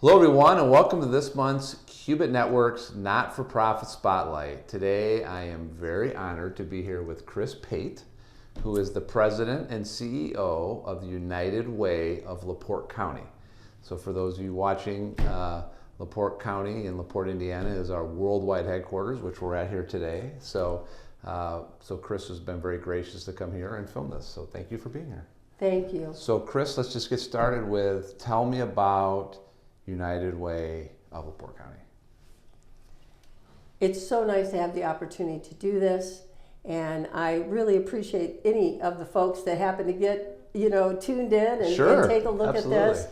Hello everyone and welcome to this month's Cubit Network's Not-for-Profit Spotlight. Today I am very honored to be here with Kris Pate, who is the President and CEO of the United Way of LaPorte County. So for those of you watching, LaPorte County in LaPorte, Indiana is our worldwide headquarters, which we're at here today. So Kris has been very gracious to come here and film this. So thank you for being here. Thank you. So Kris, let's just get started with, tell me about United Way of LaPorte County. It's so nice to have the opportunity to do this, and I really appreciate any of the folks that happen to get, tuned in and take a look at this,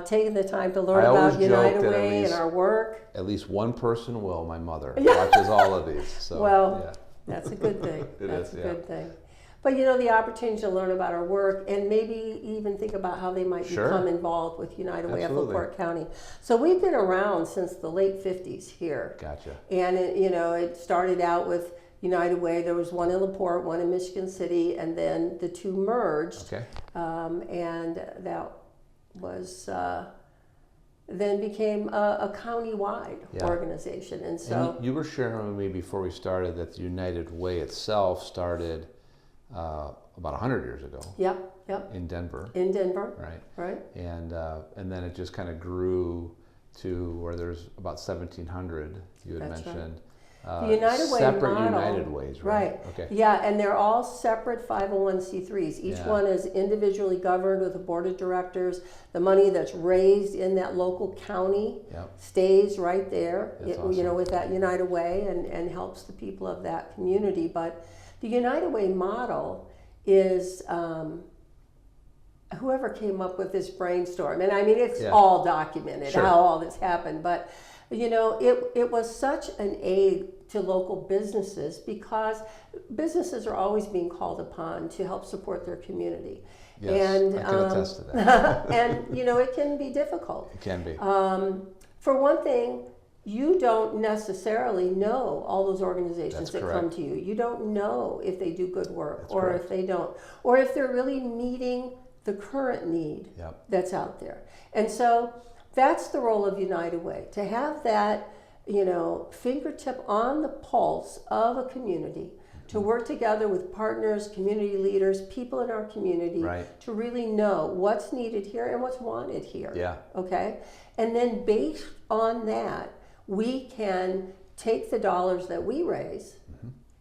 taking the time to learn about United Way and our work. At least one person will, my mother, watches all of these. So, well, that's a good thing. That's a good thing. But the opportunity to learn about our work and maybe even think about how they might become involved with United Way of LaPorte County. So we've been around since the late 50s here. Gotcha. And it started out with United Way. There was one in LaPorte, one in Michigan City, and then the two merged. Okay. And that was then became a county-wide organization. And so you were sharing with me before we started that the United Way itself started about 100 years ago. Yep. In Denver. In Denver. Right. And then it just kind of grew to where there's about 1,700. You had mentioned. The United Way separate model, United Ways, right? Okay. Yeah, and they're all separate 501c3s. Each one is individually governed with a board of directors. The money that's raised in that local county stays right there. Awesome. With that United Way and helps the people of that community. But the United Way model is whoever came up with this brainstorm, and I mean it's all documented how all this happened, but it was such an aid to local businesses because businesses are always being called upon to help support their community. Yes, and, I can attest to that. And it can be difficult. It can be. For one thing, you don't necessarily know all those organizations that come to you. You don't know if they do good work or if they don't, or if they're really meeting the current need that's out there. And so that's the role of United Way, to have that, fingertip on the pulse of a community, to work together with partners, community leaders, people in our community, to really know what's needed here and what's wanted here. Yeah. Okay? And then based on that, we can take the dollars that we raise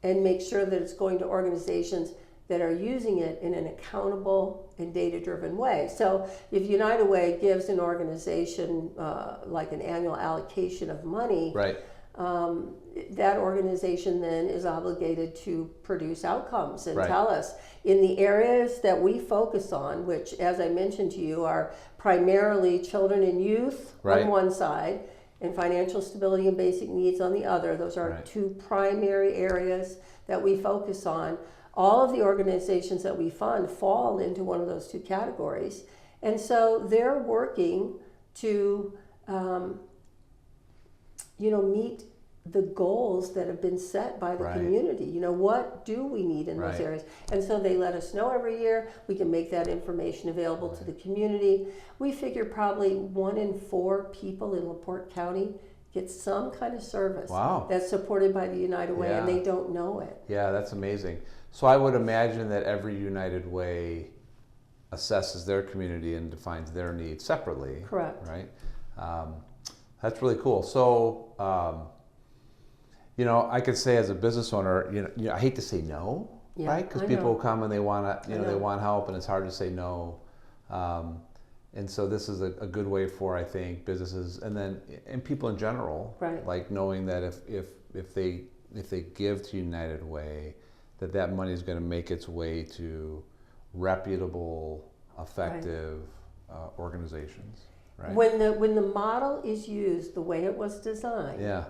and make sure that it's going to organizations that are using it in an accountable and data-driven way. So if United Way gives an organization like an annual allocation of money, that organization then is obligated to produce outcomes and tell us in the areas that we focus on, which, as I mentioned to you, are primarily children and youth on one side, and financial stability and basic needs on the other. Those are two primary areas that we focus on. All of the organizations that we fund fall into one of those two categories. And so they're working to, meet the goals that have been set by the community. What do we need in those areas? And so they let us know every year. We can make that information available to the community. We figure probably 1 in 4 people in LaPorte County get some kind of service that's supported by the United Way, and they don't know it. Yeah, that's amazing. So I would imagine that every United Way assesses their community and defines their needs separately. Correct. Right? That's really cool. So, I could say as a business owner, I hate to say no, right? Because people come and they want to, they want help, and it's hard to say no. And so this is a good way for, I think, businesses and people in general, like knowing that if they give to United Way, that money is going to make its way to reputable, effective organizations. Right. When the model is used the way it was designed,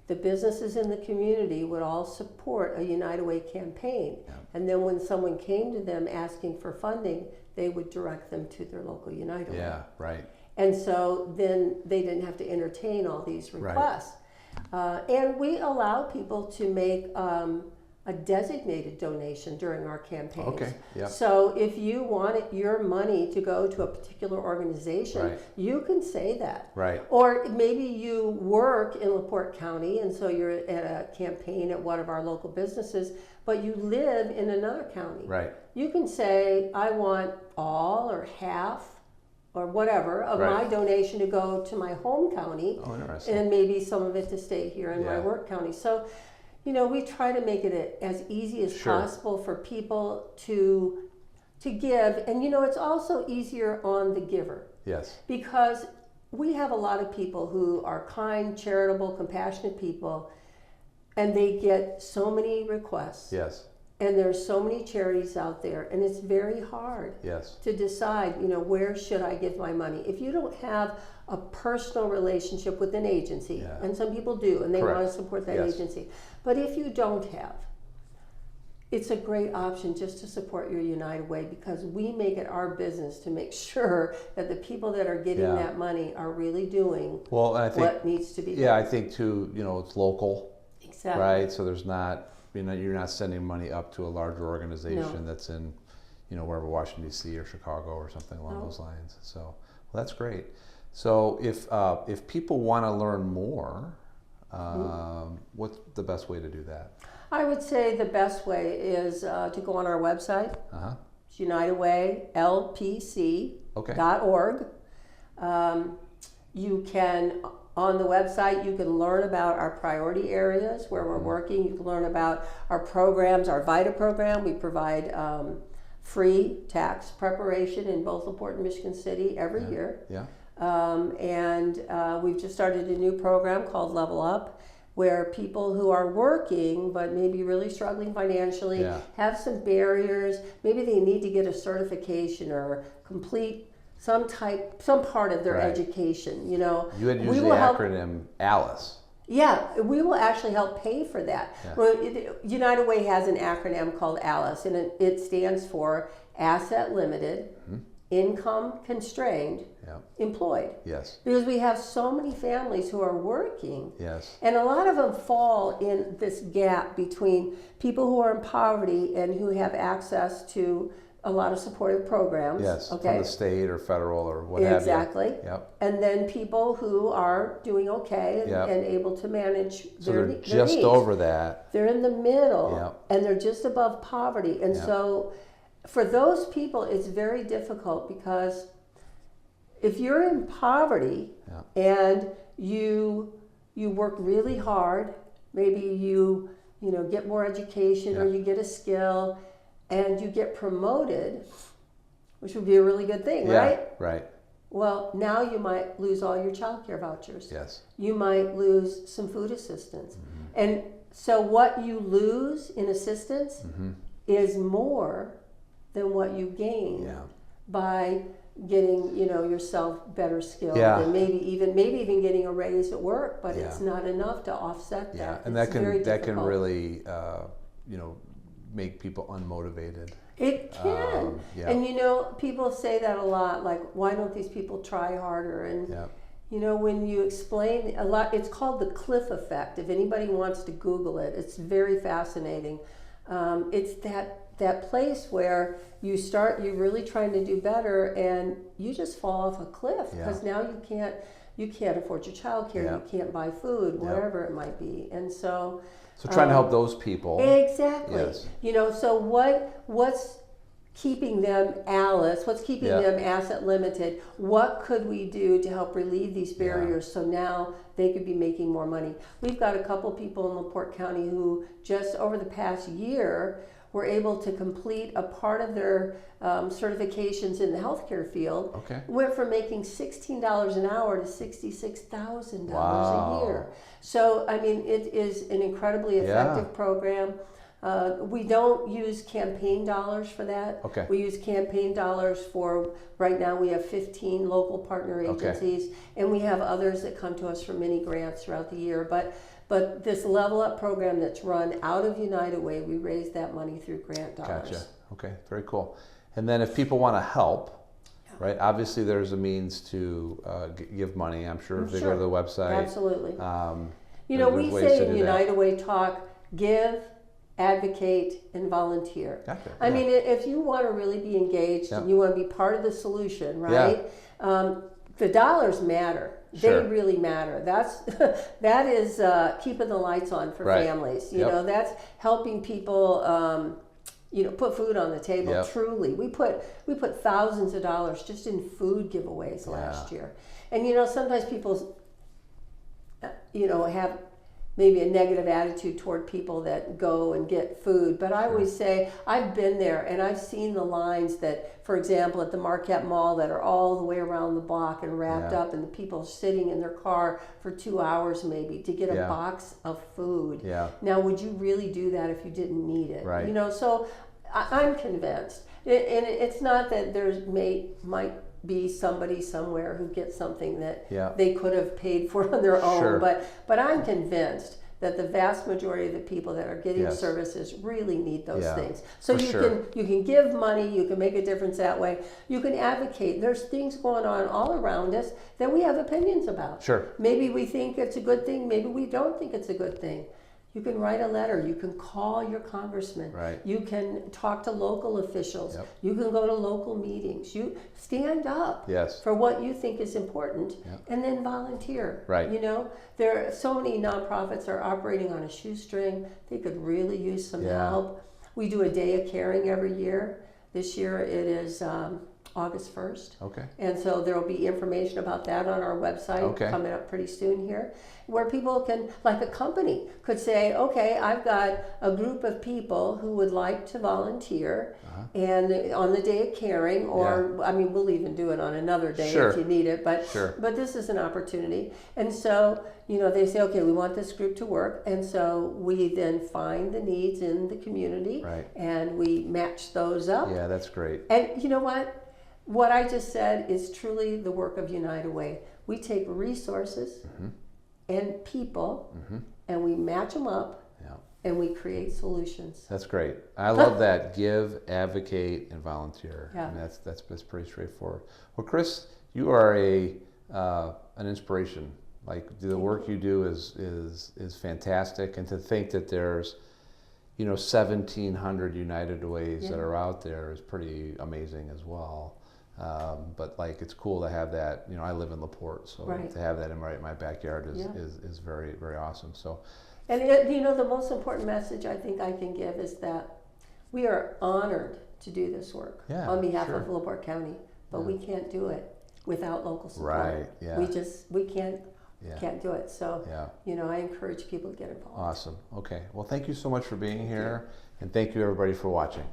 the businesses in the community would all support a United Way campaign. And then when someone came to them asking for funding, they would direct them to their local United Way. Yeah, right. And so then they didn't have to entertain all these requests. And we allow people to make a designated donation during our campaigns. Okay, yeah. So if you want your money to go to a particular organization, Right. you can say that. Right. Or maybe you work in LaPorte County and so you're at a campaign at one of our local businesses, but you live in another county. Right. You can say, I want all or half or whatever of Right. my donation to go to my home county, Oh, interesting. and maybe some of it to stay here in my Yeah. work county. So, we try to make it as easy as Sure. possible for people to give. And it's also easier on the giver, Yes. because we have a lot of people who are kind, charitable, compassionate people, and they get so many requests. Yes. And there's so many charities out there, and it's very hard Yes. to decide, where should I give my money? If you don't have a personal relationship with an agency, Yeah. and some people do, and they Correct. want to support that Yes. agency. But if you don't have, it's a great option just to support your United Way, because we make it our business to make sure that the people that are getting Yeah. that money are really doing Well, and I think, what needs to be done. yeah, I think too, it's local, Exactly. right? So there's not, you're not sending money up to a larger organization No. that's in, wherever, Washington D.C. or Chicago or something along No. those lines. So, well, that's great. So if people want to learn more, what's the best way to do that? I would say the best way is to go on our website. Uh-huh. It's UnitedWayLPC.org. Okay. You can, on the website, you can learn about our priority areas where we're working. You can learn about our programs, our VITA program. We provide free tax preparation in both LaPorte and Michigan City every year. Yeah. And we've just started a new program called Level Up, where people who are working but maybe really struggling financially, Yeah. have some barriers, maybe they need to get a certification or complete some part of their Right. education, You had We used the will help- acronym ALICE. Yeah, we will actually help pay for that. Yeah. Well, United Way has an acronym called ALICE, and it stands for Asset Limited, Income Constrained, Yeah. Employed. Yes. Because we have so many families who are working, Yes. and a lot of them fall in this gap between people who are in poverty and who have access to a lot of supportive programs. Yes. Okay. From the state or federal or what have you. Exactly. Yep. And then people who are doing okay and, Yep. and able to manage So their, they're their just needs. over that. They're in the middle, Yep. and they're just above poverty. And Yep. so for those people, it's very difficult, because if you're in poverty Yeah. and you work really hard, maybe you get more education, or Yeah. you get a skill and you get promoted, which would be a really good thing, Yeah. right? Right. Well, now you might lose all your child care vouchers. Yes. You might lose some food assistance. Mm-hmm. And so what you lose in assistance Mm-hmm. is more than what you gain Yeah. by getting yourself better skilled, Yeah. and maybe even getting a raise at work, but it's Yeah. not enough to offset that. Yeah. And It's very that can difficult. really make people unmotivated. It can. Yeah. And people say that a lot, like, why don't these people try harder? And Yeah. when you explain a lot, it's called the cliff effect. If anybody wants to Google it, it's very fascinating. It's that place where you're really trying to do better, and you just fall off a cliff, because now you can't afford your child care, Yeah. you can't buy food, Yeah. whatever it might be. And so Trying to help those people. exactly. Yes. So what's keeping them what's keeping Yeah. them asset limited? What could we do to help relieve these barriers so now they could be making more money? We've got a couple people in LaPorte County who just over the past year were able to complete a part of their certifications in the healthcare field. Okay. Went from making $16 an hour to $66,000 Wow. a year. So, I mean, it is an incredibly effective Yeah. program. We don't use campaign dollars for that. Okay. We use campaign dollars for, right now we have 15 local partner Okay. agencies, and we have others that come to us for mini grants throughout the year. But this Level Up program that's run out of United Way, we raise that money through grant dollars. Gotcha. Okay. Very cool. And then if people want to help, right? Obviously, there's a means to give money. I'm sure if they go to the website. Absolutely. There's we ways say to in do that. United Way Talk, give, advocate, and volunteer. Gotcha. I mean, if you want to really be engaged and you want to be part of the solution, right? The dollars matter. Sure. They really matter. That is keeping the lights on for families. You know, that's helping people. Put food on the table. Truly, we put thousands of dollars just in food giveaways last year. And sometimes people, have maybe a negative attitude toward people that go and get food. But I always say, I've been there and I've seen the lines that, for example, at the Marquette Mall that are all the way around the block and wrapped up, and the people sitting in their car for 2 hours maybe to get a box of food. Now, would you really do that if you didn't need it? Right. So I'm convinced. And it's not that might be somebody somewhere who gets something that they could have paid for on their own. But I'm convinced that the vast majority of the people that are getting services really need those things. So you can give money, you can make a difference that way. You can advocate. There's things going on all around us that we have opinions about. Maybe we think it's a good thing, maybe we don't think it's a good thing. You can write a letter. You can call your congressman. You can talk to local officials. You can go to local meetings. You stand up for what you think is important, and then volunteer. There are so many nonprofits are operating on a shoestring. They could really use some help. We do a day of caring every year. This year it is August 1st. And so there will be information about that on our website coming up pretty soon here, where people can, like a company, could say, okay, I've got a group of people who would like to volunteer and on the day of caring, or I mean, we'll even do it on another day if you need it, but this is an opportunity. And so, they say, okay, we want this group to work, and so we then find the needs in the community and we match those up. Yeah, that's great. And you know what? What I just said is truly the work of Unite Away. We take resources and people and we match them up and we create solutions. That's great. I love that. Give, advocate, and volunteer. And that's pretty straightforward. Well, Kris, you are an inspiration. Like, the work you do is fantastic, and to think that there's 1,700 United Ways that are out there is pretty amazing as well. But it's cool to have that. I live in LaPorte, so to have that in my backyard is very, very awesome. So, and the most important message I think I can give is that we are honored to do this work on behalf of LaPorte County, but we can't do it without local support. We can't do it. So I encourage people to get involved. Awesome. Okay. Well, thank you so much for being here, and thank you everybody for watching.